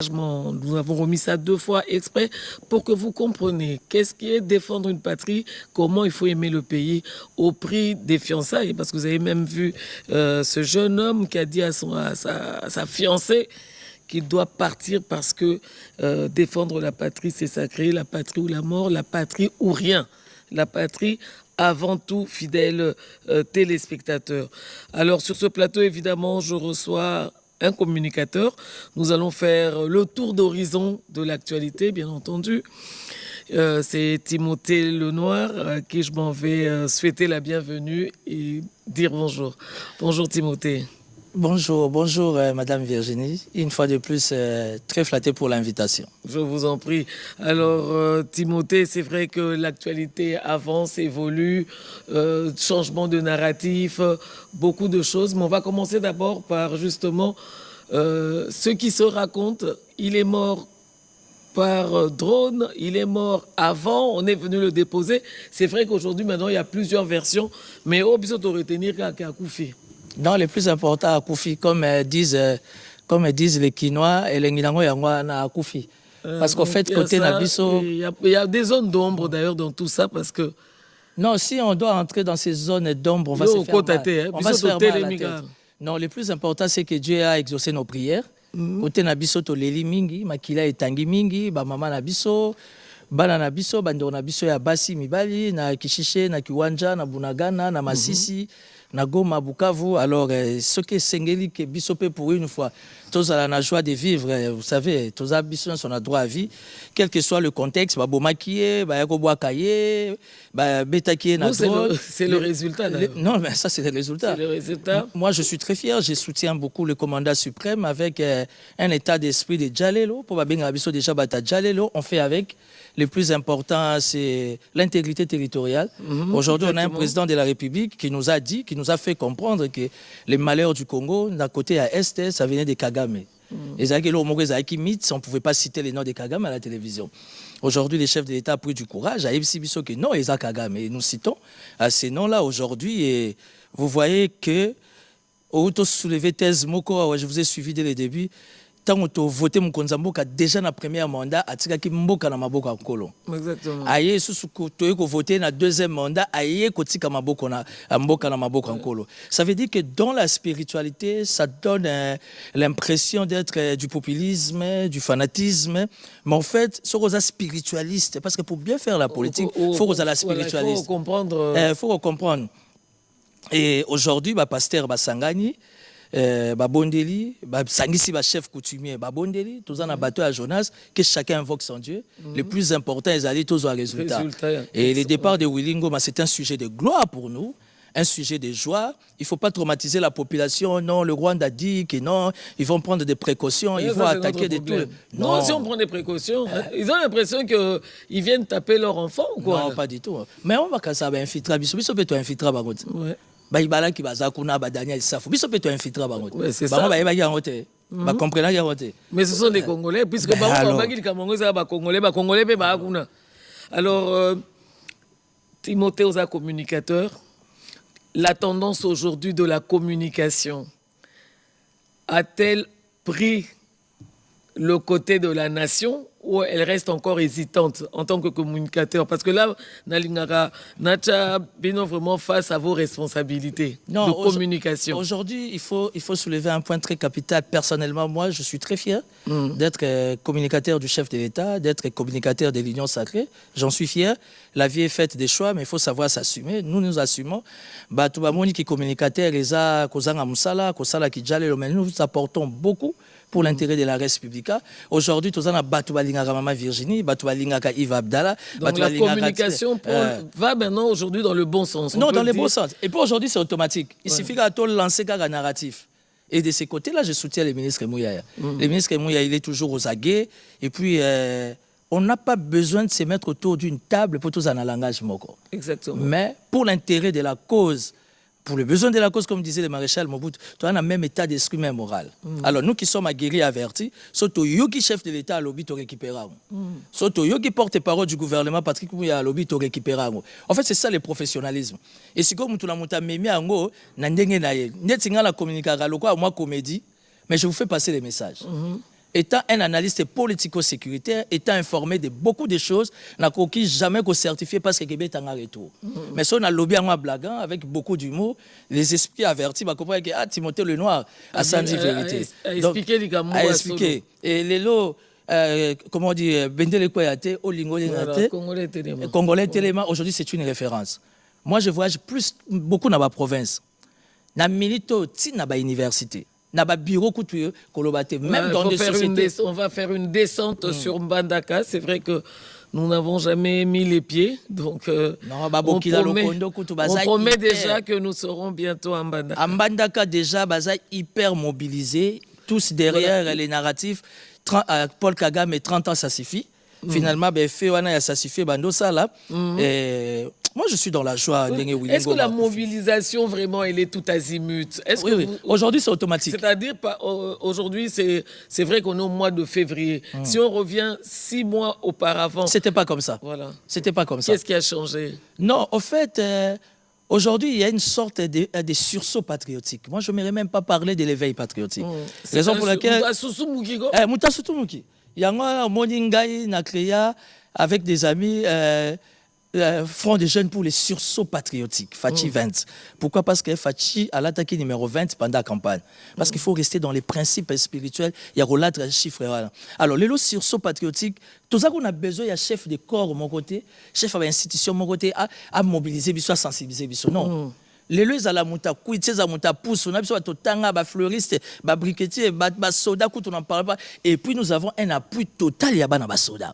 engagement. Nous avons remis ça 2 fois exprès pour que vous compreniez qu'est-ce qui est défendre une patrie, comment il faut aimer le pays au prix des fiançailles. Parce que vous avez même vu ce jeune homme qui a dit à sa fiancée qu'il doit partir parce que défendre la patrie, c'est sacré, la patrie ou la mort, la patrie ou rien. La patrie avant tout, fidèles téléspectateurs. Alors sur ce plateau, évidemment, je reçois un communicateur. Nous allons faire le tour d'horizon de l'actualité, bien entendu. C'est Timothée Lenoir, à qui je m'en vais souhaiter la bienvenue et dire bonjour. Bonjour Timothée. Bonjour, Madame Virginie. Une fois de plus, très flatté pour l'invitation. Je vous en prie. Alors, Timothée, c'est vrai que l'actualité avance, évolue, changement de narratif, beaucoup de choses. Mais on va commencer d'abord par justement ce qui se raconte. Il est mort par drone, il est mort avant, on est venu le déposer. C'est vrai qu'aujourd'hui, maintenant, il y a plusieurs versions, mais au besoin de retenir qu'à Koufi. Non, le plus important à Koufi, comme disent les Quinois et les Ngilango Yangwa à Koufi. Parce qu'en fait, côté Nabiso... Il y a des zones d'ombre d'ailleurs dans tout ça parce que... Non, si on doit entrer dans ces zones d'ombre, on va se faire mal. On va se faire mal à la tête. Non, le plus important, c'est que Dieu a exaucé nos prières. Côté Nabiso, Toleli Mingi, Makila et Tangi Mingi, Maman Nabiso, Bana Nabiso, Bando Nabiso ya Basi Mibali, na Kishishe, na Kiwanja, na Bunagana, na Masisi. Na Goma, Bukavu, alors ce que Sengeli que Bissopé pour une fois, tous à la joie de vivre, vous savez, tous à Bissopé on a droit à vie, quel que soit le contexte, Bomakié, Yakoboakaye, Betakié, c'est le résultat. Non, mais ça c'est le résultat. C'est le résultat. Moi je suis très fier, je soutiens beaucoup le commandant suprême avec un état d'esprit de Djalelo, pour Babenga Bisso déjà Bata Djalelo, on fait avec. Le plus important, c'est l'intégrité territoriale. Aujourd'hui, on a un président de la République qui nous a dit, qui nous a fait comprendre que les malheurs du Congo, d'un côté à Est, ça venait de Kagame. Et on ne pouvait pas citer les noms de Kagame à la télévision. Aujourd'hui, les chefs de l'État ont pris du courage à Ebisibiso que non, ils ont Kagame. Et nous citons à ces noms-là aujourd'hui. Et vous voyez que, au soulevé thèse Moko, je vous ai suivi dès le début. Tant que voté Mkonzamboka déjà na premier mandat atika ki mboka na maboka nkolo. Exactement. Aye susu ko voté na deuxième mandat aye kotika maboko na mboka na maboka nkolo. Ça veut dire que dans la spiritualité, ça donne l'impression d'être du populisme, du fanatisme, mais en fait, c'est aux spiritualistes parce que pour bien faire la politique, faut aux la spiritualiste. Faut comprendre. Faut comprendre. Et aujourd'hui, pasteur Basangani Bondeli, Sangisi, chef coutumier, Bondeli, tous en bateau à Jonas, que chacun invoque son Dieu. Le plus important, ils allaient tous au résultat. Et le départ de Wilingo, c'est un sujet de gloire pour nous, un sujet de joie. Il ne faut pas traumatiser la population. Non, le Rwanda dit que non, ils vont prendre des précautions, ils vont attaquer des tout. Non, si on prend des précautions, ils ont l'impression qu'ils viennent taper leur enfant ou quoi? Non, pas du tout. Mais on va casser un infiltrat. Biso peut infiltrer. Ouais. Baïbala qui baza kuna badania isafu biso peut infiltrer bango c'est ça ba ya ngote ba comprendre ya ngote mais ce sont des Congolais puisque bango bangili kamongo za ba Congolais pe ba kuna. Alors Timothée Oza communicateur, la tendance aujourd'hui de la communication a-t-elle pris le côté de la nation ou elle reste encore hésitante en tant que communicateur? Parce que là, Nalingara, Nacha, bien vraiment face à vos responsabilités de communication. Aujourd'hui, il faut soulever un point très capital. Personnellement, moi, je suis très fier d'être communicateur du chef de l'État, d'être communicateur de l'Union sacrée. J'en suis fier. La vie est faite des choix, mais il faut savoir s'assumer. Nous assumons. Tout qui communicateur, nous apportons beaucoup pour l'intérêt de la Res Publica. Aujourd'hui, tout ça, on a Batoubalingaka Mama Virginie, Batoubalingaka Yves Abdallah. Donc la communication va maintenant aujourd'hui dans le bon sens. Non, dans le bon sens. Et puis aujourd'hui, c'est automatique. Il suffit de lancer un narratif. Et de ces côtés-là, je soutiens le ministre Mouyaya. Le ministre Mouyaya, il est toujours aux aguets. Et puis, on n'a pas besoin de se mettre autour d'une table pour tous en langage moko. Exactement. Mais pour l'intérêt de la cause, pour le besoin de la cause, comme disait le maréchal Mobutu, tu as un même état d'esprit, même moral. Alors nous qui sommes aguerris, avertis, surtout Yogi chef de l'État à l'obit au récupérant. Surtout Yogi porte-parole du gouvernement, Patrick Mouya à l'obit au récupérant. En fait, c'est ça le professionnalisme. Et si comme tu l'as monté à Mémé Ango, Nandenge Naye, Netinga la communication, moi comédie, mais je vous fais passer les messages. étant un analyste politico-sécuritaire, étant informé de beaucoup de choses, n'a jamais certifié parce que Québec est en retour. Mais si on a lobby en blaguant, avec beaucoup d'humour, les esprits avertis, bah, comprendre que Timothée Lenoir a sans dire vérité. A expliqué les gars. A expliqué. Et les lots, comment on dit, Bendele Koyate, Olingo Lingate, Congolais Téléma, aujourd'hui c'est une référence. Moi je voyage beaucoup dans ma province. Na milito, ti na ba université. Naba bureau couture kolobate même dans des sociétés. On va faire une descente sur Mbandaka. C'est vrai que nous n'avons jamais mis les pieds, donc on promet déjà que nous serons bientôt à Mbandaka. À Mbandaka déjà, baza hyper mobilisés, tous derrière les narratifs. Paul Kagame et 30 ans ça suffit. Finalement, Féwana ça suffit, bando ça là. Moi, je suis dans la joie. Oui. Est-ce que la mobilisation, vraiment, elle est tout azimut? Oui. Aujourd'hui, c'est automatique. C'est-à-dire, aujourd'hui, c'est vrai qu'on est au mois de février. Si on revient 6 mois auparavant... C'était pas comme ça. Voilà. C'était pas comme ça. Qu'est-ce qui a changé? Non, au fait, aujourd'hui, il y a une sorte de sursaut patriotique. Moi, je n'aimerais même pas parler de l'éveil patriotique. Raison pour laquelle... Moutassoutumuki. Il y a un moningai nakleya avec des amis... Front des jeunes pour les sursauts patriotiques, Fachi 20. Pourquoi? Parce que Fachi a l'attaqué numéro 20 pendant la campagne. Parce qu'il faut rester dans les principes spirituels. Il y a relâche les chiffres. Alors, les sursauts patriotiques, tout ça qu'on a besoin, il y a chef de corps, mon côté, chef de l'institution, mon côté, à mobiliser, à sensibiliser. Non. Les lois à la mouta kuitse za mouta pousse on a besoin de tanga ba fleuriste ba briquetier ba soda on n'en parle pas et puis nous avons un appui total ya ba na ba soda.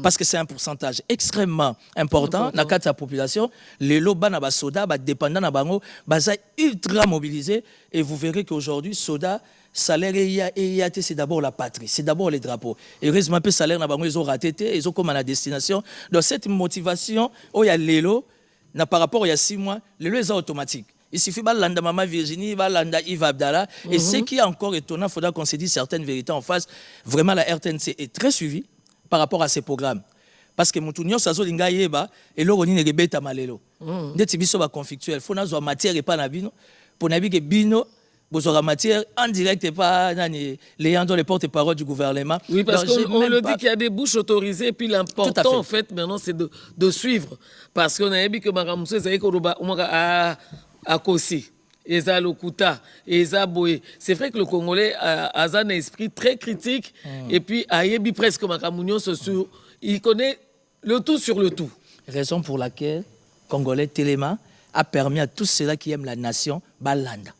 Parce que c'est un pourcentage extrêmement important dans la population. Les loba na ba soda, ba dépendant na bango, baza ultra mobilisés et vous verrez qu'aujourd'hui soda salaire c'est d'abord la patrie, c'est d'abord les drapeaux. Et heureusement peu salaire na bango ils ont raté, ils ont comme à la destination. Donc cette motivation, il y a l'élo, par rapport il y a 6 mois, l'élo est automatique. Il suffit de landa Maman Virginie, landa Yves Abdallah. Et ce qui est encore étonnant, il faudra qu'on se dise certaines vérités en face. Vraiment, la RTNC est très suivie par rapport à ces programmes. Parce que Moutounion, ça zo linga yeba, et l'on ne rebeta malelo. Dès que biso ba conflictuel, faut na zo matière et pas na bino. Pour na que bino, bozora matière en direct et pas nani les gens les porte-parole du gouvernement. Oui, parce qu'on le dit qu'il y a des bouches autorisées, et puis l'important en fait maintenant c'est de suivre. Parce qu'on a vu que Maramoussé, c'est à Kossi. Eza Lokuta, Eza Boé. C'est vrai que le Congolais a un esprit très critique et puis Ayebi presque Makamounion, il connaît le tout sur le tout. Raison pour laquelle Congolais Téléma a permis à tous ceux-là qui aiment la nation balanda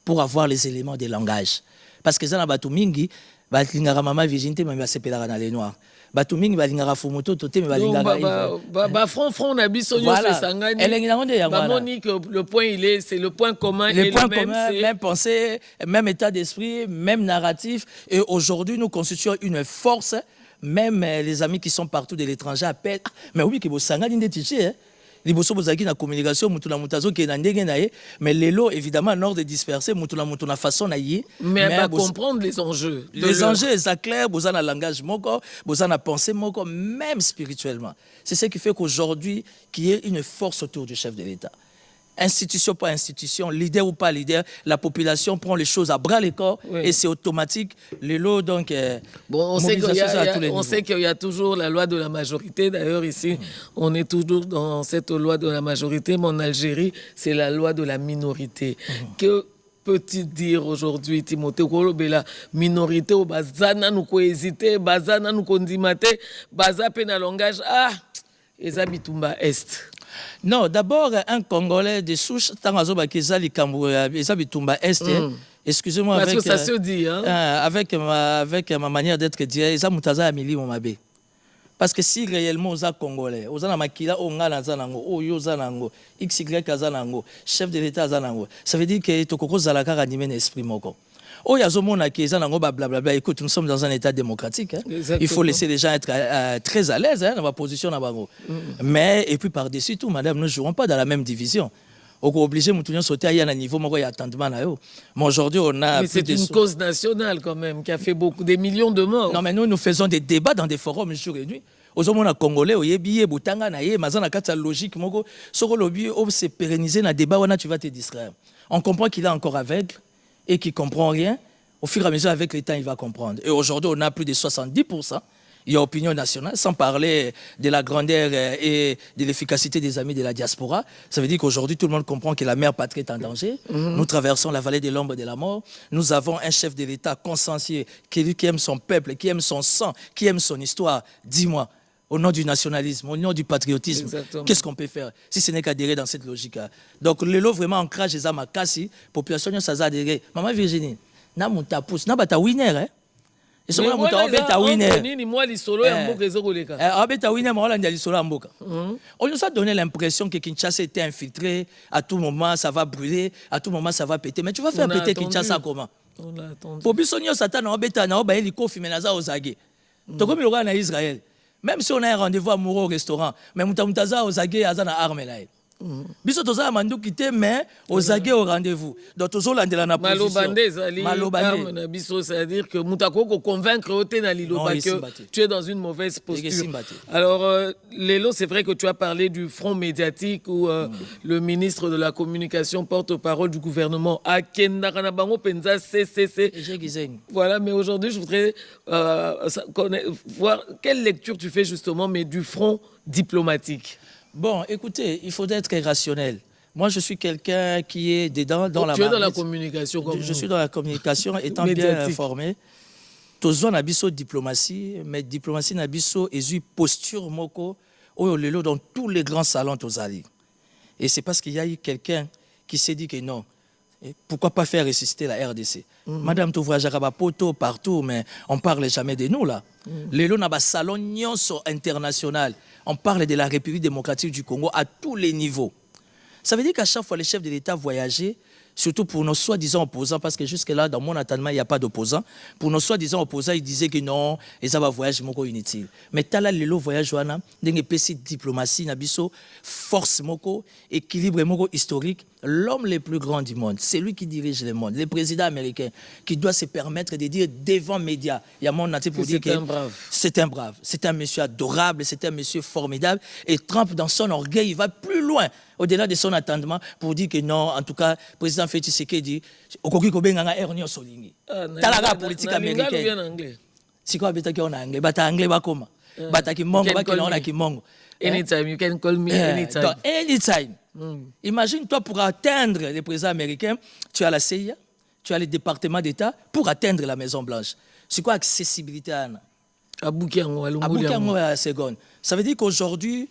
pour avoir les éléments de langage. Parce que ça n'a pas tout mingi, balingara mama virginité mais c'est pédara dans les noirs. Batumingi balingara fumoto toté mais balingara front na biso nyonso esangani Monique le point il est c'est le point commun le point commun même pensée même état d'esprit même narratif et aujourd'hui nous constituons une force même les amis qui sont partout de l'étranger appellent mais oui que bosangani ndetiché liboso bozaki na communication mutuna mutazo ke na ndenge na ye mais lelo évidemment nord de disperser mutuna façon na ye mais va comprendre les enjeux c'est clair bozana langage moko bozana pensée moko même spirituellement c'est ce qui fait qu'aujourd'hui qu'il y ait une force autour du chef de l'État. Institution par institution, leader ou pas leader, la population prend les choses à bras le corps et c'est automatique. Les lots, donc, on sait qu'il y a toujours la loi de la majorité. D'ailleurs, ici, on est toujours dans cette loi de la majorité, mais en Algérie, c'est la loi de la minorité. Que peut-il dire aujourd'hui, Timothée Kolobela, minorité, au bazana nous hésiter, bazana nous condimate, baza pena langage, Ezabitumba Est. Non, d'abord, un Congolais de souche, excusez-moi, parce que ça se dit, hein? Avec ma manière d'être dit, parce que si réellement aux Congolais, aux Anamakila, aux Nganazanango, aux Yozanango, XY Kazanango, chef de l'État Zanango, ça veut dire que Tokoko Zalaka anime l'esprit moko. Oh, écoute, nous sommes dans un État démocratique. Hein. Il faut laisser les gens être très à l'aise dans ma position. Mais, et puis par-dessus tout, madame, nous ne jouons pas dans la même division. On est obligé de sauter à un niveau, mais aujourd'hui, on a. Mais c'est une cause nationale quand même, qui a fait des millions de morts. Non, mais nous faisons des débats dans des forums jour et nuit. Aux Congolais, au Yebi, Boutanga, Naye, Mazana Kata logique, Moko, Soro Lobby, se pérenniser dans le débat, tu vas te distraire. On comprend qu'il est encore aveugle et qui ne comprend rien. Au fur et à mesure, avec le temps, il va comprendre. Et aujourd'hui, on a plus de 70%. Il y a opinion nationale, sans parler de la grandeur et de l'efficacité des amis de la diaspora. Ça veut dire qu'aujourd'hui, tout le monde comprend que la mère patrie est en danger. Nous traversons la vallée de l'ombre de la mort. Nous avons un chef de l'État consciencieux qui aime son peuple, qui aime son sang, qui aime son histoire. Dis-moi, au nom du nationalisme, au nom du patriotisme, qu'est-ce qu'on peut faire si ce n'est qu'adhérer dans cette logique? Donc, le lot vraiment ancrage les âmes à casser, population, ça a adhéré. Maman Virginie, na muta pousse, na bata winner, hein? Et ce moment, on beta winner. On beta winner, on a dit solo amboka. On nous a donné l'impression que Kinshasa était infiltré, à tout moment ça va brûler, à tout moment ça va péter. Mais tu vas faire péter Kinshasa comment? On l'a attendu. Pour Bissonio Satan, on beta na oba hélico fimenaza ozage. To comme le roi na Israël. Même si on a un rendez-vous amoureux au restaurant, mais mutamutaza ozage azana arme là. Biso toza mandu kité mais ozage au rendez-vous. Donc tozo landela na position. Malobandé zali. Malobandé. Biso c'est-à-dire que mutako ko convaincre oté na liloba que tu es dans une mauvaise posture. Alors Lelo, c'est vrai que tu as parlé du front médiatique où le ministre de la communication porte-parole du gouvernement a Kendakana Bango Penza CCC. Voilà, mais aujourd'hui je voudrais voir quelle lecture tu fais justement mais du front diplomatique. Bon, écoutez, il faut être rationnel. Moi, je suis quelqu'un qui est dedans, dans la Tu es dans la communication comme je suis dans la communication, étant bien informé. Tous on a biso diplomatie, mais diplomatie n'a biso et posture moko au lelo dans tous les grands salons tozali. Et c'est parce qu'il y a eu quelqu'un qui s'est dit que non. Et pourquoi pas faire ressusciter la RDC? Madame Touvra Jaraba Poto partout, mais on ne parle jamais de nous là. Lelo n'a pas salon nyonso international. On parle de la République démocratique du Congo à tous les niveaux. Ça veut dire qu'à chaque fois, les chefs de l'État voyageaient, surtout pour nos soi-disant opposants, parce que jusque-là, dans mon entendement, il n'y a pas d'opposants. Pour nos soi-disant opposants, ils disaient que non, ils avaient un voyage moko inutile. Mais tala lelo voyage wana, d'une petite diplomatie, nabiso, force moko, équilibre moko historique, l'homme le plus grand du monde, c'est lui qui dirige le monde, le président américain, qui doit se permettre de dire devant médias, il y a mon natif pour dire que c'est un brave, c'est un monsieur adorable, c'est un monsieur formidable, et Trump, dans son orgueil, il va plus loin, au-delà de son attendement, pour dire que non, en tout cas, le président Félix Tshisekedi, Okoki Kobenganga Ernio Solingi. Talaga politique américaine. C'est quoi bêta qui en anglais? Bata anglais bakoma. Bata ki mongo ba ki na ki mongo. Anytime, you can call me anytime. Anytime. Imagine-toi pour atteindre le président américain, tu as la CIA, tu as le département d'État pour atteindre la Maison-Blanche. C'est quoi accessibilité à Aboukiango, à la seconde. Ça veut dire qu'aujourd'hui,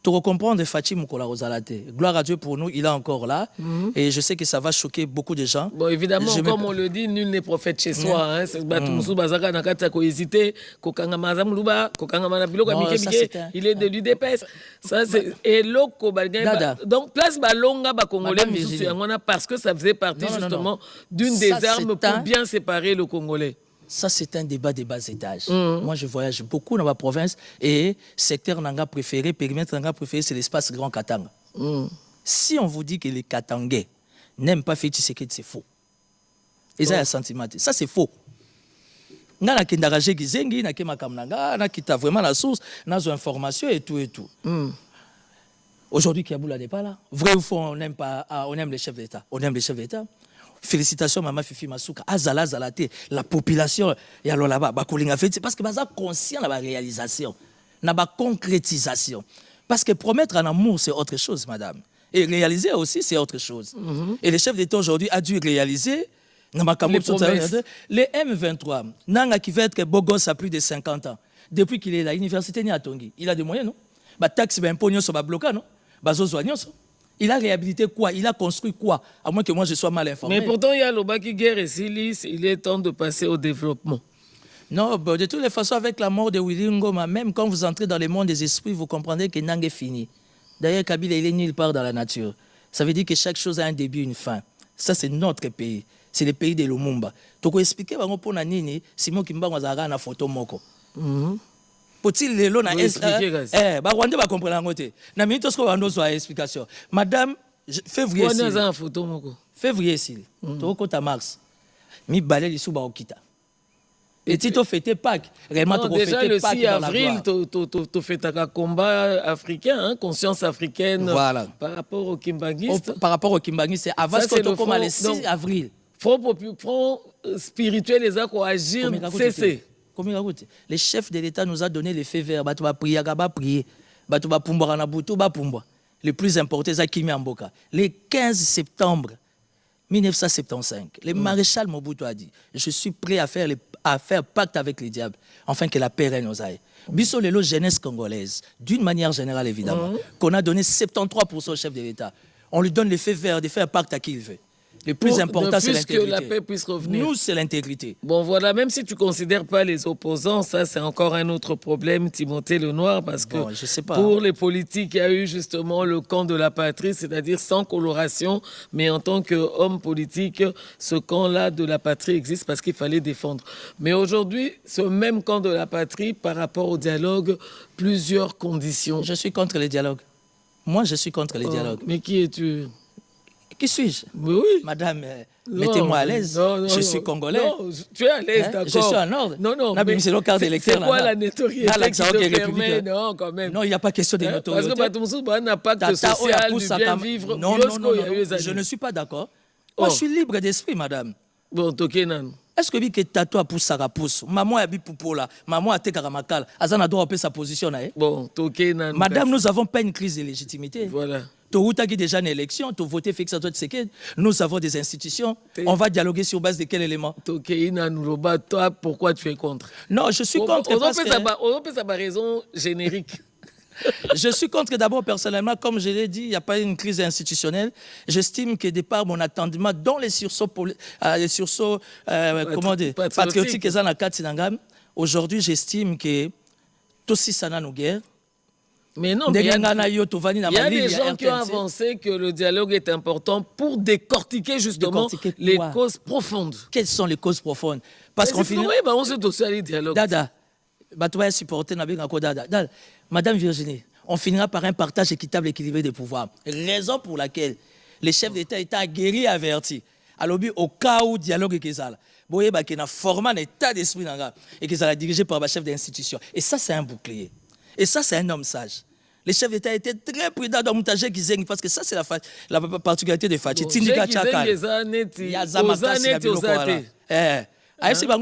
tu comprends de Fatim Moukola Rosalate. Gloire à Dieu pour nous, il est encore là. Et je sais que ça va choquer beaucoup de gens. Bon, évidemment, comme on le dit, nul n'est prophète chez soi. Il est de l'UDPS. Et l'Oko, donc, place Balonga, Congolais, parce que ça faisait partie justement d'une des armes pour bien séparer le Congolais. Ça, c'est un débat des bas étages. Moi, je voyage beaucoup dans ma province et secteur nanga préféré, périmètre nanga préféré, c'est l'espace Grand Katanga. Si on vous dit que les Katangais n'aiment pas Félix Tshisekedi, c'est faux. Et ça, il y a un sentiment. Ça, c'est faux. Nga na kendaraje gizengi, na kema kamnanga, na kita vraiment la source, na zo information et tout et tout. Aujourd'hui, Kiaboula n'est pas là. Vrai ou faux, on aime pas, on aime les chefs d'État. On aime les chefs d'État. Félicitations, Maman Fifi Masuka. Azala Zalate, la population, y a là-bas, c'est parce que baza conscient de la réalisation, de la concrétisation. Parce que promettre un amour, c'est autre chose, madame. Et réaliser aussi, c'est autre chose. Et le chef d'État aujourd'hui a dû réaliser les M23. Nanga qui va être beau gosse à plus de 50 ans. Depuis qu'il est là, l'université n'est à Tongi. Il a des moyens, non? Taxe, ben, pognon sur bloqué, non? Il a réhabilité quoi? Il a construit quoi? À moins que moi je sois mal informé. Mais pourtant, il y a l'Obaki guerre et Silis, il est temps de passer au développement. Non, de toutes les façons, avec la mort de Willy Ngoma, même quand vous entrez dans le monde des esprits, vous comprenez que Nang est fini. D'ailleurs, Kabila, il est nulle part dans la nature. Ça veut dire que chaque chose a un début et une fin. Ça, c'est notre pays. C'est le pays de Lumumba. Donc, expliquer pour Nini, Simon Kimba, on a une photo moko. Faut-il les lots na Rwanda va comprendre ngote. Na minute ce qu'on a explication. Madame février. On a une photo moko. Février s'il. To kota mars. Mi balé li suba okita. Et si tu fêtes Pâques, réellement tu fêtes Pâques. Déjà le 6 avril, tu fêtes un combat africain, conscience africaine. Voilà. Par rapport aux Kimbanguistes. Par rapport aux Kimbanguistes, c'est avant ce que tu commences le 6 avril. front spirituel, les a quoi agir, cesser. Les chefs de l'État nous ont donné les faits verts. Batu va prier, ba prier. Batu va pumbwa na butu, ba pumbwa. Le plus important, c'est Kimi Amboka. Le 15 septembre 1975, le maréchal Mobutu a dit « Je suis prêt à faire pacte avec les diables, afin que la paix règne aux ailes. » Bisso Lelo, jeunesse congolaise, d'une manière générale évidemment, qu'on a donné 73% au chef de l'État. On lui donne les faits verts de faire pacte à qui il veut. Le plus important, c'est l'intégrité. Que la paix puisse revenir. Nous, c'est l'intégrité. Bon, voilà, même si tu ne considères pas les opposants, ça, c'est encore un autre problème, Timothée Lenoir, parce que je sais pas, pour les politiques, il y a eu justement le camp de la patrie, c'est-à-dire sans coloration, mais en tant qu'homme politique, ce camp-là de la patrie existe parce qu'il fallait défendre. Mais aujourd'hui, ce même camp de la patrie, par rapport au dialogue, plusieurs conditions. Je suis contre les dialogues. Moi, je suis contre les dialogues. Mais qui es-tu? Qui suis-je? Oui. Madame, mettez-moi à l'aise. Je suis congolais. Non, tu es à l'aise, d'accord. Je suis en ordre. Non. C'est le carte d'électeur. C'est quoi la notoriété qui te permet? Non, quand même. Non, il n'y a pas question de notoriété. Parce que Batumsou n'a pas de social, du bien vivre. Non, je ne suis pas d'accord. Moi, je suis libre d'esprit, madame. Bon, Tokenan. Est-ce que tu tatou a pousse à pousse? Maman a poupola, maman a tekaramakal. Azana doit sa position. Bon, Tokenan. Madame, nous n'avons pas une crise de légitimité. Voilà. Tu as déjà une élection, tu as voté Félix Antoine Tshisekedi. Nous avons des institutions. On va dialoguer sur base de quel élément? Toi, pourquoi tu es contre? Non, je suis contre. On peut savoir raison générique. Je suis contre d'abord personnellement, comme je l'ai dit, il n'y a pas une crise institutionnelle. J'estime que de par mon attendement dans les sursauts, patriotiques, aujourd'hui j'estime que tout si ça n'a nos guerres. Mais non, il y a des gens qui ont avancé que le dialogue est important pour décortiquer justement les causes profondes. Quelles sont les causes profondes? Parce qu'on finit. Oui, on se dossier les dialogues. Dada, Madame Virginie, on finira par un partage équitable et équilibré des pouvoirs. Raison pour laquelle les chefs d'État étaient aguerris et avertis. Alors, au cas où dialogue est là, il y a un format un état d'esprit et qu'ils sont dirigés par un chef d'institution. Et ça, c'est un bouclier. Et ça, c'est un homme sage. Les chefs d'État étaient très prudents dans Moutajé Gizeng parce que ça, c'est la particularité de Fatih. Tindika Tchakal.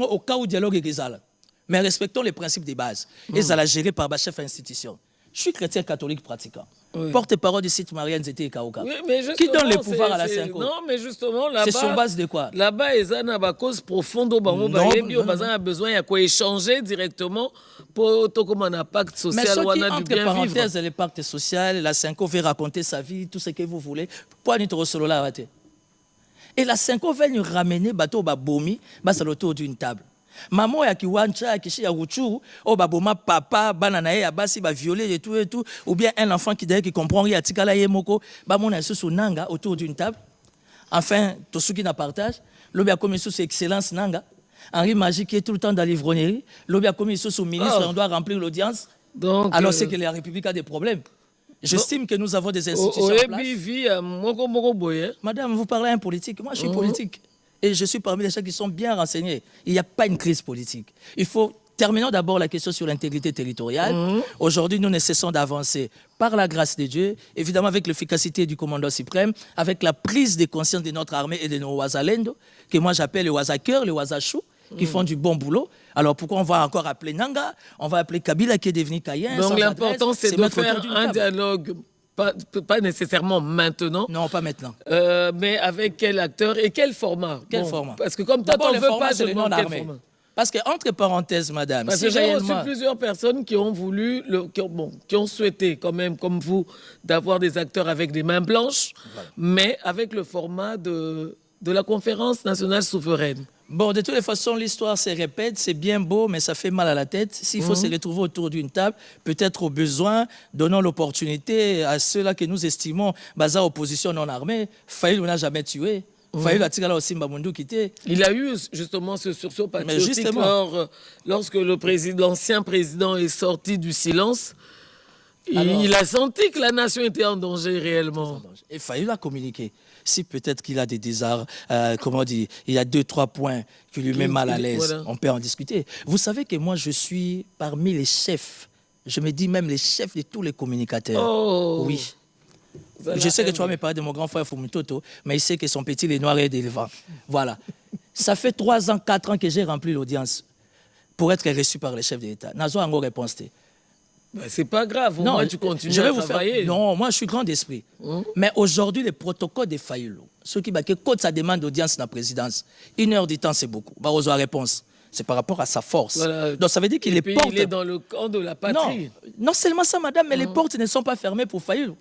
Au cas où dialogue est là. Mais respectons les principes de base. Et ça l'a géré par un chef d'institution. Je suis chrétien catholique pratiquant. Oui. Porte-parole du site Marianne Zété et Kaoka. Qui donne le pouvoir à la Cinco? Non, mais justement, là-bas. C'est sur base de quoi? Là-bas, il y a une cause profonde. Il a besoin d'échanger directement pour un impact social. Mais ce qui, entre parenthèses, l'impact social, la Cinco veut raconter sa vie, tout ce que vous voulez. Pourquoi nous sommes là? Et la Cinco veut nous ramener bateau Babomi, autour d'une table. Maman ya kiwancha kishi ya ruchu o baboma papa banana ya basi ba violer et tout ou bien un enfant qui d'ailleurs qui comprend rien tikala yemoko ba mona sous nanga autour d'une table enfin tout ce qui n'a partage lobi a commis sous excellence nanga Henri Magique qui est tout le temps dans l'ivrognerie lobi a commis sous ministre on doit remplir l'audience donc alors c'est que la République a des problèmes. J'estime que nous avons des institutions en place. Madame, vous parlez à un politique, moi je suis politique. Et je suis parmi les gens qui sont bien renseignés. Il n'y a pas une crise politique. Terminons d'abord la question sur l'intégrité territoriale. Aujourd'hui, nous ne cessons d'avancer par la grâce de Dieu, évidemment avec l'efficacité du commandant suprême, avec la prise de conscience de notre armée et de nos Ouazalendo, que moi j'appelle les Ouazakeurs, les Ouazachou, qui font du bon boulot. Alors pourquoi on va encore appeler Nanga? On va appeler Kabila qui est devenu Kayen. Donc l'important c'est de faire un dialogue. Pas nécessairement maintenant. Non, pas maintenant. Mais avec quel acteur et quel format? Quel format? Parce que comme toi, on ne veut pas seulement l'armée. Parce que, entre parenthèses, madame, parce que j'ai reçu plusieurs personnes qui ont voulu, qui ont souhaité, quand même, comme vous, d'avoir des acteurs avec des mains blanches, mais avec le format de la conférence nationale souveraine. Bon, de toutes les façons, l'histoire se répète, c'est bien beau, mais ça fait mal à la tête. S'il faut se retrouver autour d'une table, peut-être au besoin, donnons l'opportunité à ceux-là que nous estimons, bazar opposition non armée, Faïl n'a jamais tué. Faïl a tiré aussi Mbamundou quitté. Il a eu justement ce sursaut patriotique lorsque l'ancien président est sorti du silence. Il a senti que la nation était en danger réellement. Et Faïl a communiqué. Si peut-être qu'il a des désarts, comment dire, il y a 2-3 points qui lui mettent mal à l'aise, on peut en discuter. Vous savez que moi, je suis parmi les chefs, je me dis même les chefs de tous les communicateurs. Oh. Oui. Je sais que tu vas me parler de mon grand frère Fumitoto, mais il sait que son petit, les noirs et élevant. Voilà. Ça fait 3 ans, 4 ans que j'ai rempli l'audience pour être reçu par les chefs de l'État. Nazo a encore réponse. C'est pas grave, non, moi tu continues je vais à vous travailler. Faire... Non, moi je suis grand d'esprit. Mais aujourd'hui, le protocole de Fayulu, ceux qui quand ça demande d'audience dans la présidence, 1 heure du temps c'est beaucoup. Va aux réponse. C'est par rapport à sa force. Voilà. Donc ça veut dire qu'il est porte. Il est dans le camp de la patrie. Non seulement ça, madame, mais les portes ne sont pas fermées pour Fayulu.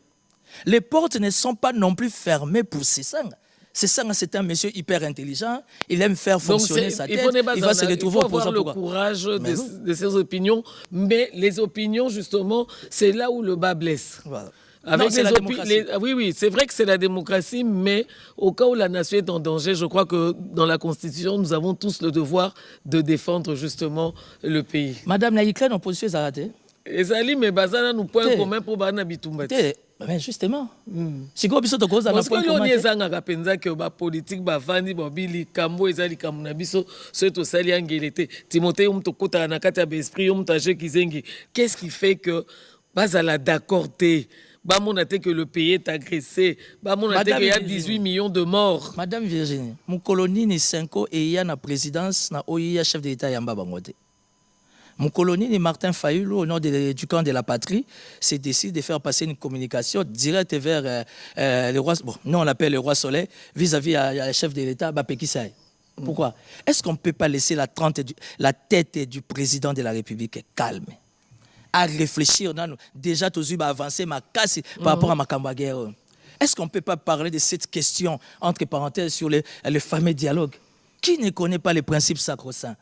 Les portes ne sont pas non plus fermées pour Sessanga. Sessanga, c'est un monsieur hyper intelligent. Il aime faire fonctionner sa tête. Il va se retrouver au pouvoir. Il faut avoir le courage de ses opinions. Mais les opinions, justement, c'est là où le bas blesse. Voilà. Avec oui, c'est vrai que c'est la démocratie, mais au cas où la nation est en danger, je crois que dans la Constitution, nous avons tous le devoir de défendre justement le pays. Madame la Ukraine, en position est arrêtée. Ezali, mais bazana nous point commun pour bana bitumbati. Mais justement, si vous avez un point commun, que la politique bavandi bobili kambo ezali kamuna biso surtout sali angelete Timothée umtokota na kati ya esprit umtaje kizengi. Qu'est-ce qui fait que bazala d'accord té bamonate que le pays est agressé, bamonate qu'il y a 18 millions de morts. Madame Virginie, mon colonie ni 5 ans et il y a na présidence na OIA chef de l'État yamba bangote. Mon colonel Martin Fayulu, au nom du camp de la patrie, s'est décidé de faire passer une communication directe vers le roi. Bon, nous on l'appelle le roi Soleil, vis-à-vis le chef de l'État, Bapeki Saï. Pourquoi? Est-ce qu'on ne peut pas laisser la tête du président de la République calme, à réfléchir? Déjà, tous les avancé ma casse par rapport à ma guerre. Est-ce qu'on ne peut pas parler de cette question, entre parenthèses, sur le fameux dialogue? Qui ne connaît pas les principes sacro-saints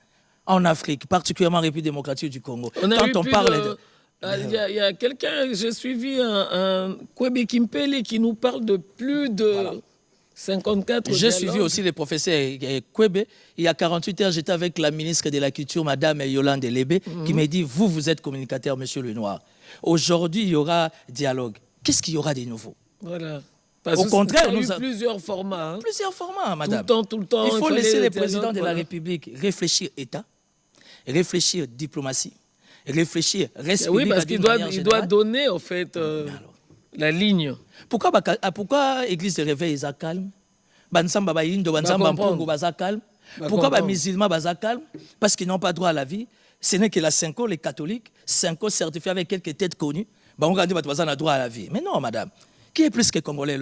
en Afrique, particulièrement en République démocratique du Congo? Quand on parle il y a quelqu'un, j'ai suivi un Kwebe Kimpele qui nous parle de plus de 54 J'ai suivi aussi le professeur Kwebe. Il y a 48 heures, j'étais avec la ministre de la Culture, Madame Yolande Lébé, qui m'a dit, vous êtes communicateur, Monsieur Lenoir. Aujourd'hui, il y aura dialogue. Qu'est-ce qu'il y aura de nouveau? Voilà. Au contraire, nous avons plusieurs formats. Plusieurs formats, madame. Tout le temps. Il faut laisser le président de la République réfléchir État, réfléchir diplomatie, réfléchir respect. Oui, parce qu'il doit donner, en fait, la ligne. Pourquoi l'Église de réveil est calme? Pourquoi les musulmans sont calmes? Parce qu'ils n'ont pas droit à la vie. Ce n'est que la 5 ans, les catholiques, 5 ans certifiés avec quelques têtes connues. On a droit à la vie. Mais non, madame. Qui est plus que Congolais,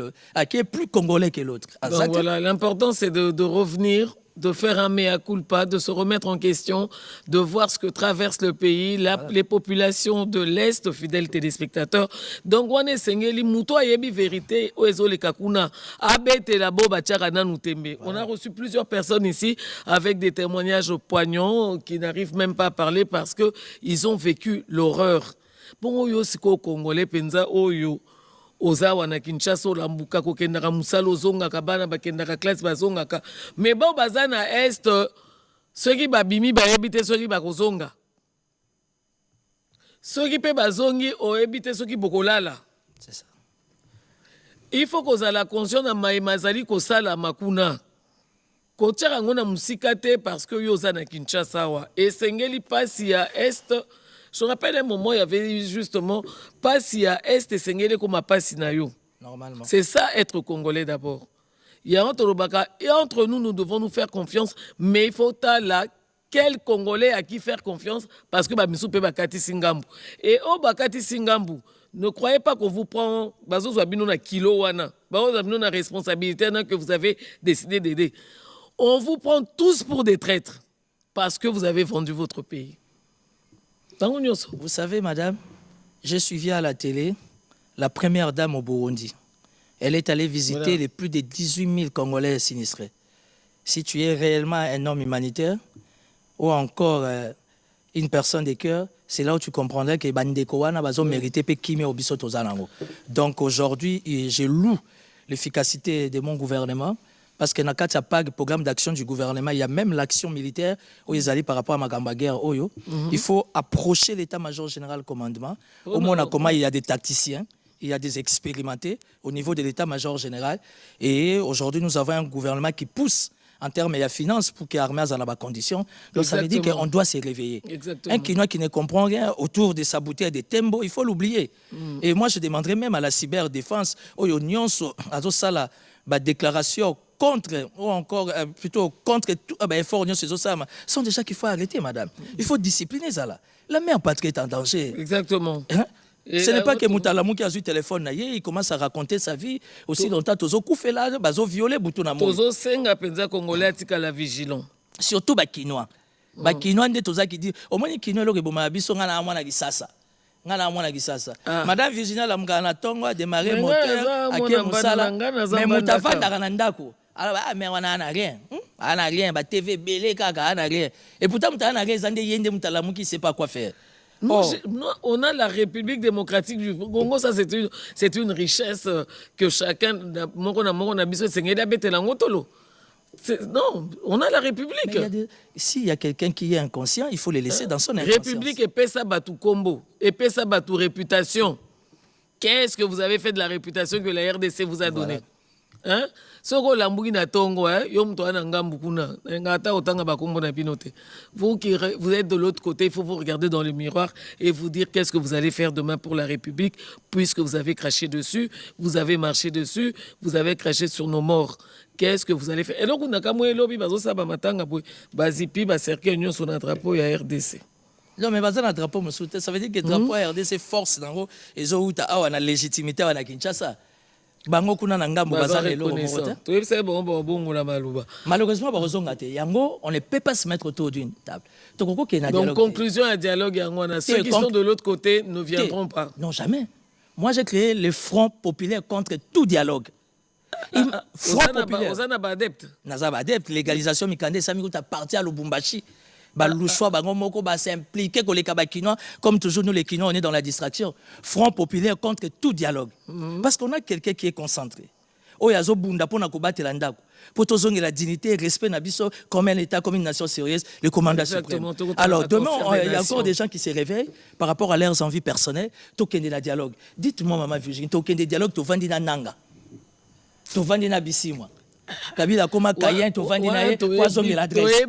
qui est plus Congolais que l'autre? Donc voilà, l'important c'est de revenir, de faire un mea culpa, de se remettre en question, de voir ce que traverse le pays, les populations de l'Est, fidèles téléspectateurs. Donc on est sengeli muto ayebi vérité oezo le kakuna abete la boba tchakana nutembe. On a reçu plusieurs personnes ici avec des témoignages poignants qui n'arrivent même pas à parler parce que ils ont vécu l'horreur. Bon oyo siko Congolais penza oyo ozawa na Kinshasa olambuka kokendaka musala ozongaka bana bakendaka classe bazongaka mais bao baza na est soki babimi bayebi te soki bakozonga soki pe bazongi oyebi te soki bokolala. C'est ça. Il faut kozala conscient na mayema azali kosala makuna kotiaka yango na musika te parce que yo oza na Kinshasa wa esengeli pasi ya est. Je me rappelle un moment, il y avait justement Passi à Est et Sengele comme Passi na yo. Normalement. C'est ça, être Congolais d'abord. Il y a entre Lobaka et entre nous, nous devons nous faire confiance. Mais il faut là quel Congolais à qui faire confiance parce que Bamisou peut Bakati Singambu. Et au Bakati Singambu, ne croyez pas qu'on vous prend Bazo Zwabino na kilo wana. Bazo Zwabino na responsabilité que vous avez décidé d'aider. On vous prend tous pour des traîtres parce que vous avez vendu votre pays. Vous savez, madame, j'ai suivi à la télé la première dame au Burundi. Elle est allée visiter les plus de 18 000 Congolais sinistrés. Si tu es réellement un homme humanitaire ou encore une personne de cœur, c'est là où tu comprendrais que Bandeko wana bazo mérité pe kimi obiso tozanango. Donc aujourd'hui, je loue l'efficacité de mon gouvernement. Parce que dans le programme d'action du gouvernement, il y a même l'action militaire où ils allaient par rapport à Magamba guerre. Il faut approcher l'état-major général commandement. Au moins, comment il y a des tacticiens, il y a des expérimentés au niveau de l'état-major général. Et aujourd'hui, nous avons un gouvernement qui pousse en termes de finances pour que l'armée ait dans conditions. Donc ça veut dire qu'on doit se réveiller. Exactement. Un Kinois qui ne comprend rien autour de sa bouteille de tembo, il faut l'oublier. Et moi, je demanderais même à la cyberdéfense, aux Nyonso, à la déclaration contre, ou encore plutôt contre tout, effort, sont des gens qu'il faut arrêter, madame. Il faut discipliner ça là. La mère patrie est en danger. Exactement. Hein? Ce n'est pas que Moutalamou qui a eu téléphone, il commence à raconter sa vie aussi longtemps. Tozo koufé là, bazo violé Boutouna. Tozo senga penza congolais atika la vigilant. Surtout Bakinois. Bakinois nde toza qui dit au moins Kinois lo ke boma biso ngana amwana kisasa. Ngana amwana kisasa. Madame Virginia la mgana tongo a démarré moteur aké musala. Mais mutafanda kana ndako. Alors mais on a rien. On a rien, ba TV belé kaka on a rien. Et pourtant mutana rien zande yende Moutalamu qui sait pas quoi faire. Non, on a la République démocratique du Congo, ça c'est une richesse que chacun, non, on a la République. S'il y a quelqu'un qui est inconscient, il faut le laisser dans son inconscience. République et Pesa Batou Combo, et Pesa Batou réputation. Qu'est-ce que vous avez fait de la réputation que la RDC vous a donnée? Hein? Vous qui vous êtes de l'autre côté, il faut vous regarder dans le miroir et vous dire qu'est-ce que vous allez faire demain pour la République, puisque vous avez craché dessus, vous avez marché dessus, vous avez craché sur nos morts. Qu'est-ce que vous allez faire? Et donc, on a quand même lobby, ça va drapeau, et RDC. Non, mais ça drapeau, ça veut dire que le drapeau RDC force dans l'eau et la légitimité à Kinshasa. Malheureusement, on ne peut pas se mettre autour d'une table. Donc, conclusion à dialogue, ceux qui sont de l'autre côté ne viendront pas. Non, jamais. Moi, j'ai créé le Front populaire contre tout dialogue. Front populaire. Adepte, légalisation, Mikande, Sami, parti à Lubumbashi. S'impliquer comme toujours nous les Kinois on est dans la distraction. Front populaire contre tout dialogue. Parce qu'on a quelqu'un qui est concentré. Pour la dignité et le respect comme un État, comme une nation sérieuse, le commandant suprême. Alors demain, il y a encore des gens qui se réveillent par rapport à leurs envies personnelles. Token de la dialogue. Dites-moi, maman Virginie, token de dialogue, tu vends na nanga. Tu vends na bisimwa. Kabila koma Kayen to vandi na ye poison de l'adresse.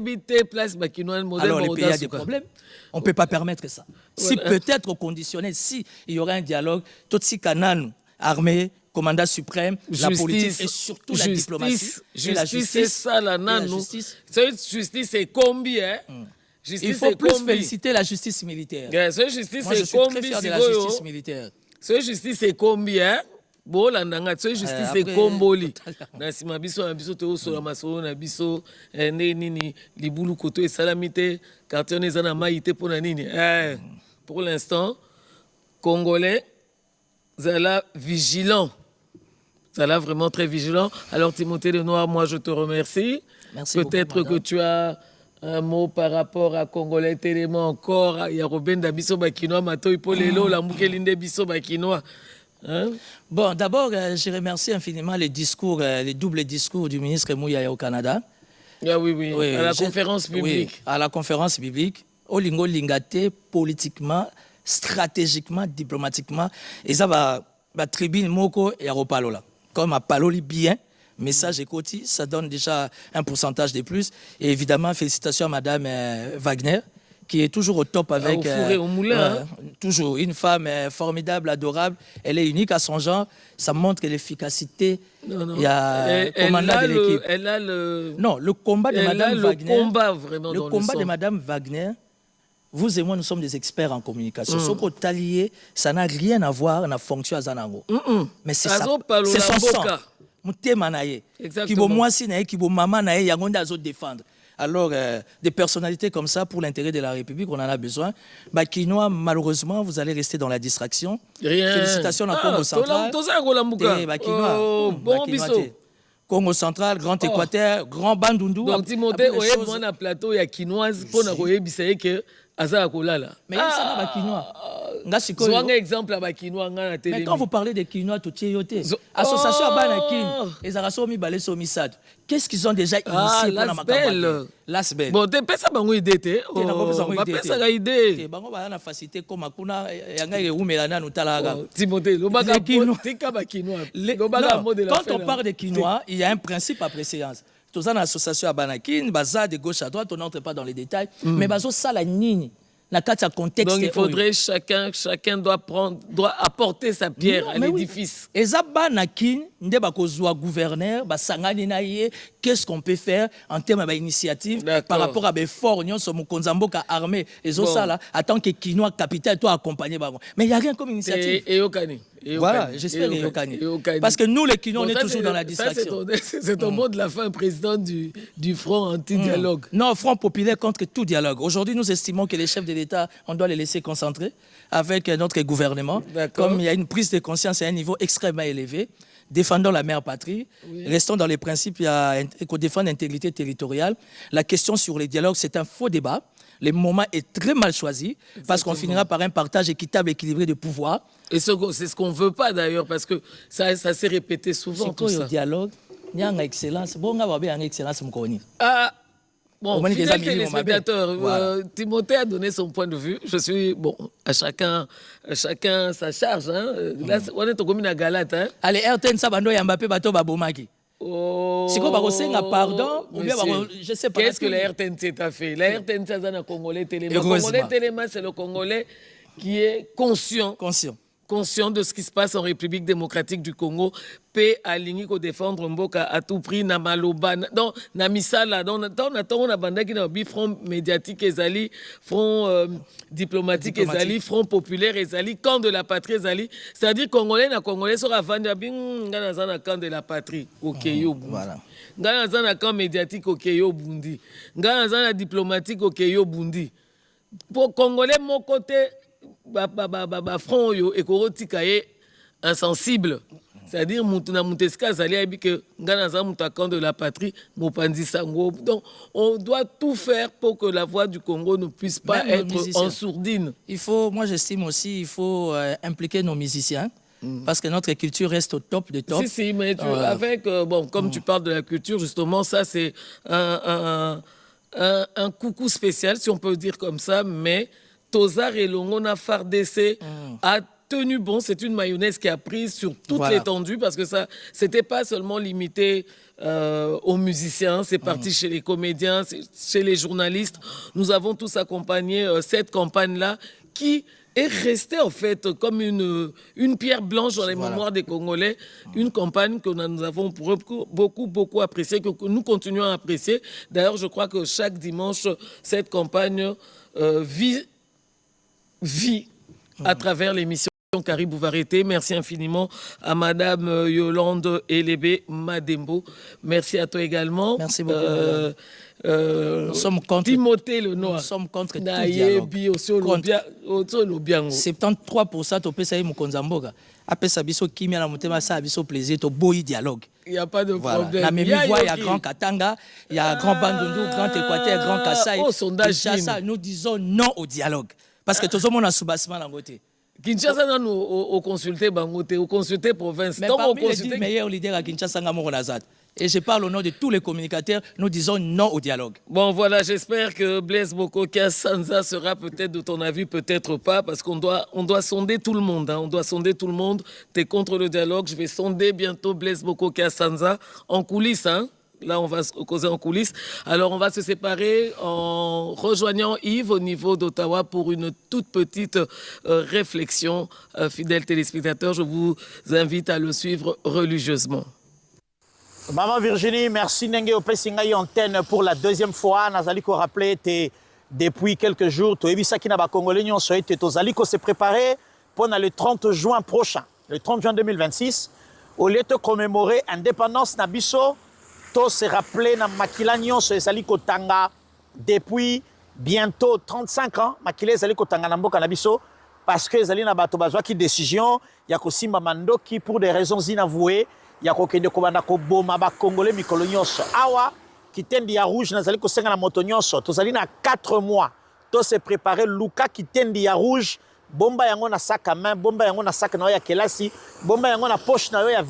Alors le pays a des problèmes. On ne peut pas permettre ça. Si peut-être conditionnel, si il y aurait un dialogue, tout si Kanan, armée, commandant suprême, la politique et surtout la diplomatie. Justice, c'est ça la nanou. Justice c'est combien? Il faut plus féliciter la justice militaire. Moi je suis très fier de la justice militaire. Justice c'est combien? Bolandanga tso justice e komboli na sima biso na biso to sola masolo na biso nini libulu koto et salamité quartier eza na maïté pour nini pour l'instant congolais zala vigilant, zala vraiment très vigilant. Alors Timothée Lenoir, moi je te remercie. Merci peut-être beaucoup, que tu as un mot par rapport à Congolais tellement encore il y a Robin Dabiso Bakinois Mato Ipolelo la Mukelinde Biso Bakinois. Hein? Bon, d'abord, je remercie infiniment les doubles discours du ministre Mouya au Canada. Ah oui, à la conférence publique. Oui, à la conférence publique. Olingo Lingate, politiquement, stratégiquement, diplomatiquement. Et ça va, tribune Moko et Aropalola. Comme à Paloli bien, message écouté, ça donne déjà un pourcentage de plus. Et évidemment, félicitations à Madame Wagner, qui est toujours au top avec... Au fourré, au moulin. Toujours une femme formidable, adorable. Elle est unique à son genre. Ça montre l'efficacité. Il y a le commandant de l'équipe. Elle a le... Non, le combat de Madame Wagner... Le combat vraiment le combat de Madame Wagner, vous et moi, nous sommes des experts en communication. Ce qu'on t'allier, ça n'a rien à voir avec la fonction à Zanango. Mais c'est ça. C'est son sang. Défendre. Alors, des personnalités comme ça, pour l'intérêt de la République, on en a besoin. Bakinois, malheureusement, vous allez rester dans la distraction. Rien. Félicitations à Congo Central. Congo Central, Grand Équateur, Grand Bandundu. Donc, Timothée, on est dans plateau, il y a Kinoise, pour nous dire que Aza Kolala. Mais il y a des Kinois. Un exemple à Bakinois. Mais quand vous parlez des Kinois, tout est yoté. Association à Banakin, les Arasomi Balé Somisad. Qu'est-ce qu'ils ont déjà initié pour la Macabelle? L'Asbel. Bon, tu peux ça bango idée, tu ça idée. Bango ba na facilité comme akuna yanga umelana nutalaga. Timothée, le baga Bakinois. Quand on parle de Kinois, il y a un principe à préséance. Tous en association à Banakin, Baza de gauche à droite, on n'entre pas dans les détails. Mais Bazo ça la nini. Contexte. Donc il faudrait chacun doit apporter sa pierre à l'édifice. Et ça Banakin, ndeba kozwa gouverneur, basangani na ye, qu'est-ce qu'on peut faire en termes d'initiative par rapport à l'effort sur mon Konzamboka armée et ça là, en tant que Kinois capital, toi accompagner. Mais il n'y a rien comme initiative. Et Okani. Voilà, j'espère Yokani. Parce que nous, les Kinois, on est toujours dans la distraction. C'est ton mot de la fin, président du Front anti-dialogue. Non, Front populaire contre tout dialogue. Aujourd'hui, nous estimons que les chefs de l'État, on doit les laisser concentrer avec notre gouvernement. Comme il y a une prise de conscience à un niveau extrêmement élevé, défendons la mère patrie, restons dans les principes, il faut défendre l'intégrité territoriale. La question sur les dialogues, c'est un faux débat. Le moment est très mal choisi parce qu'on finira par un partage équitable, équilibré de pouvoir. Et c'est ce qu'on ne veut pas d'ailleurs parce que ça s'est répété souvent. Tout ça. Dialogue, il y a une excellence. Bon, on va une excellence. Ah, bon, fidèle téléspectateur, Timothée a donné son point de vue. Je suis, bon, à chacun sa charge. Hein. Là, on est au commune à Galate. Hein. Allez, RTN Sabando et Mbappé Bato Babomaki. Si on va pardon, ou bien je sais pas. Qu'est-ce que la RTNC t'a fait? La RTNC, c'est un Congolais Téléma. Le Congolais Téléma, c'est le Congolais qui est conscient de ce qui se passe en République démocratique du Congo, paix aligné pour défendre Mboka à tout prix, na maloba, donc na misala, donc on a banda qui n'a front médiatique ezali, front diplomatique ezali, front populaire ezali, camp de la patrie ezali, c'est-à-dire Congolais na Congolais sera vendu bien ngana camp de la patrie, ok yo voilà. Ngana zana camp médiatique ok yo bundi, ngana zana diplomatique ok yo bundi. Pour Congolais mon côté front yo ekorotika ye insensible, c'est-à-dire mutuna muteska zali abi que ngana za mutakan de la patrie mopanzi sango. Donc on doit tout faire pour que la voix du Congo ne puisse pas être en sourdine. Moi j'estime aussi il faut impliquer nos musiciens. Parce que notre culture reste au top de top. Si, mais avec, bon, comme tu parles de la culture, justement, ça c'est un coucou spécial, si on peut dire comme ça, mais Tozar et Longona Fardessé a tenu bon. C'est une mayonnaise qui a pris sur toute l'étendue parce que ça, c'était pas seulement limité aux musiciens, c'est parti chez les comédiens, chez les journalistes. Nous avons tous accompagné cette campagne-là qui est restée en fait comme une pierre blanche dans les mémoires des Congolais. Une campagne que nous avons beaucoup appréciée, que nous continuons à apprécier. D'ailleurs, je crois que chaque dimanche, cette campagne vit à travers l'émission Caribou Varieté. Merci infiniment à Madame Yolande Elébé Madembo. Merci à toi également. Merci beaucoup. Nous sommes contre Timothée Lenoir. Nous sommes contre tout dialogue. 73% to pesa mu Konzamboka. Apesa biso kimia na motema sa biso plaisir to boyi dialogue. Il n'y a pas de problème. Na même voix, il y a Grand Katanga, il y a Grand Bandundu, Grand Équateur, Grand Kassai. Kinshasa, nous disons non au dialogue. Parce que tout le monde a soubassement dans côté. Kinshasa, nous au consulté Bangote, au consulté province. Mais parmi les 10 meilleurs leaders à Kinshasa, et je parle au nom de tous les communicateurs, nous disons non au dialogue. Bon, voilà, j'espère que Blaise Bokoka Sanza sera peut-être de ton avis, peut-être pas, parce qu'on doit sonder tout le monde. Hein, on doit sonder tout le monde. Tu es contre le dialogue. Je vais sonder bientôt Blaise Bokoka Sanza en coulisses. Hein. Là, on va causer en coulisses. Alors, on va se séparer en rejoignant Yves au niveau d'Ottawa pour une toute petite réflexion. Fidèles téléspectateurs, je vous invite à le suivre religieusement. Maman Virginie, merci Nengue au Plessingaï antenne pour la deuxième fois. Nazali ko rappelé depuis quelques jours, tu as vu ça qui n'a pas congolais, on s'est préparé pour le 30 juin prochain, le 30 juin 2026, au lieu de commémorer l'indépendance Nabiso. Tout se rappelé dans Makilagnon sur les Tanga depuis bientôt 35 ans. Makile Zali Kotanga Namboka Nabiso parce que Zali Nabato Bazwa qui décision, il y a Simba Mando qui pour des raisons inavouées, il y a Kokende Kobanda Koboma ba Congolais Mikolonyos Awa qui tendi à rouge na Zali Kosenga na Motonyos. Tout Zali na 4 mois. Tout se préparé Luka qui tendi à rouge. Bomba yango na sac à main, bomba yango na sac na ya kelasi, bomba yango na poche na ya